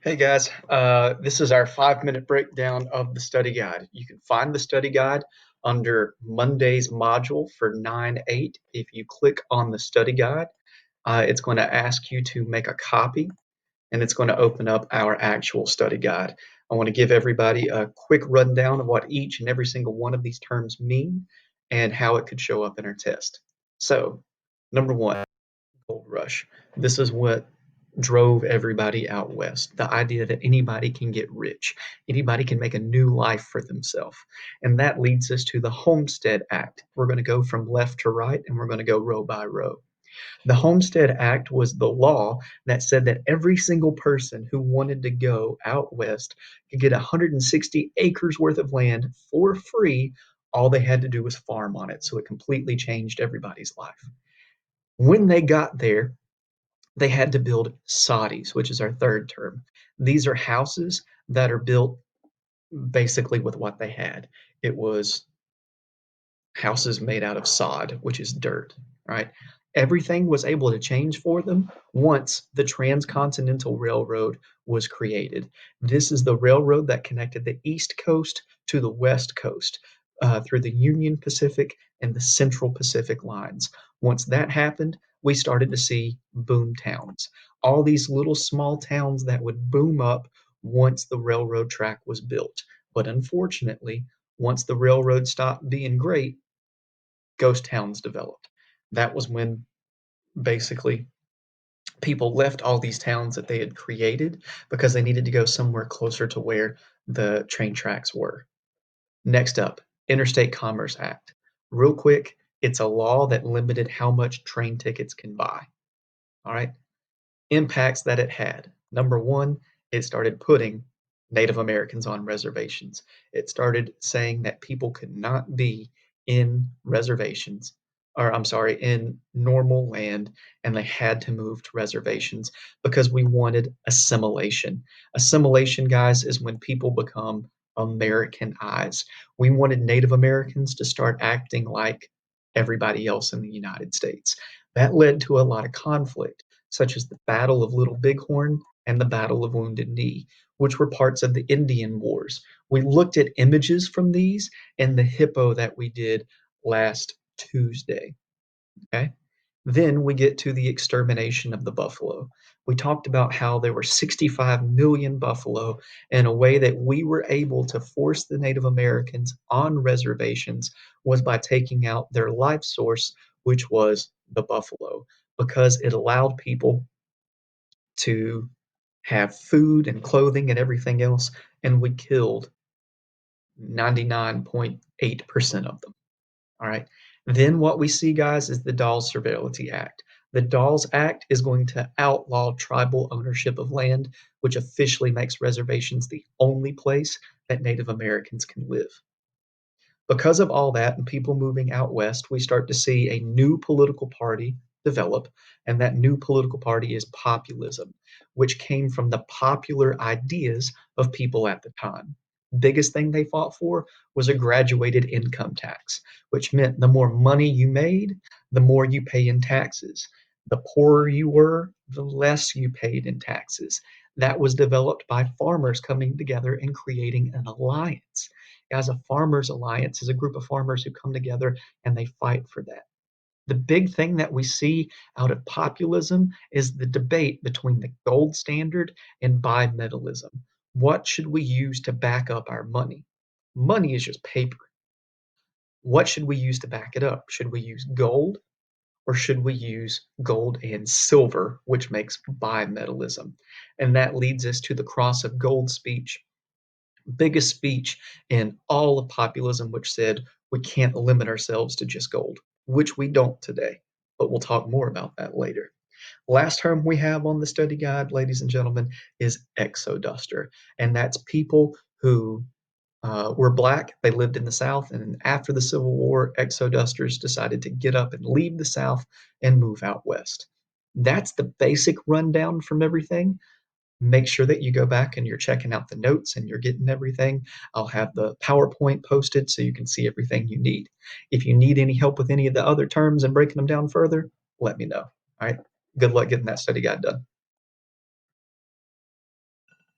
Hey guys, this is our 5 minute breakdown of the study guide. You can find the study guide under Monday's module for 9-8. If you click on the study guide, it's going to ask you to make a copy and it's going to open up our actual study guide. I want to give everybody a quick rundown of what each and every single one of these terms mean and how it could show up in our test. So, number one, gold rush. This is what drove everybody out west. The idea that anybody can get rich, anybody can make a new life for themselves. And that leads us to the Homestead Act. We're going to go from left to right and we're going to go row by row. The Homestead Act was the law that said that every single person who wanted to go out west could get 160 acres worth of land for free. All they had to do was farm on it. So it completely changed everybody's life. When they got there, they had to build soddies, which is our third term. These are houses that are built basically with what they had. It was houses made out of sod, which is dirt, right? Everything was able to change for them once the Transcontinental Railroad was created. This is the railroad that connected the East Coast to the West Coast through the Union Pacific and the Central Pacific lines. Once that happened, we started to see boom towns. All these little small towns that would boom up once the railroad track was built. But unfortunately, once the railroad stopped being great, ghost towns developed. That was when basically people left all these towns that they had created because they needed to go somewhere closer to where the train tracks were. Next up, Interstate Commerce Act. Real quick, it's a law that limited how much train tickets can buy. All right. Impacts that it had. Number one, it started putting Native Americans on reservations. It started saying that people could not be in reservations, or I'm sorry, in normal land, and they had to move to reservations because we wanted assimilation. Assimilation, guys, is when people become Americanized. We wanted Native Americans to start acting like everybody else in the United States. That led to a lot of conflict, such as the Battle of Little Bighorn and the Battle of Wounded Knee, which were parts of the Indian Wars. We looked at images from these and the hippo that we did last Tuesday. Okay. Then we get to the extermination of the buffalo. We talked about how there were 65 million buffalo and a way that we were able to force the Native Americans on reservations was by taking out their life source, which was the buffalo, because it allowed people to have food and clothing and everything else, and we killed 99.8% of them. All right. Then what we see, guys, is the Dawes Surveillance Act. The Dawes Act is going to outlaw tribal ownership of land, which officially makes reservations the only place that Native Americans can live. Because of all that and people moving out west, we start to see a new political party develop, and that new political party is populism, which came from the popular ideas of people at the time. Biggest thing they fought for was a graduated income tax, which meant the more money you made, the more you pay in taxes. The poorer you were, the less you paid in taxes. That was developed by farmers coming together and creating an alliance. As a farmers alliance is a group of farmers who come together and they fight for that. The big thing that we see out of populism is the debate between the gold standard and bimetallism. What should we use to back up our money? Money is just paper. What should we use to back it up? Should we use gold or should we use gold and silver, which makes bimetallism? And that leads us to the cross of gold speech, biggest speech in all of populism, which said we can't limit ourselves to just gold, which we don't today. But we'll talk more about that later. Last term we have on the study guide, ladies and gentlemen, is exoduster. And that's people who were black. They lived in the South. And after the Civil War, exodusters decided to get up and leave the South and move out west. That's the basic rundown from everything. Make sure that you go back and you're checking out the notes and you're getting everything. I'll have the PowerPoint posted so you can see everything you need. If you need any help with any of the other terms and breaking them down further, let me know. All right. Good luck getting that study guide done.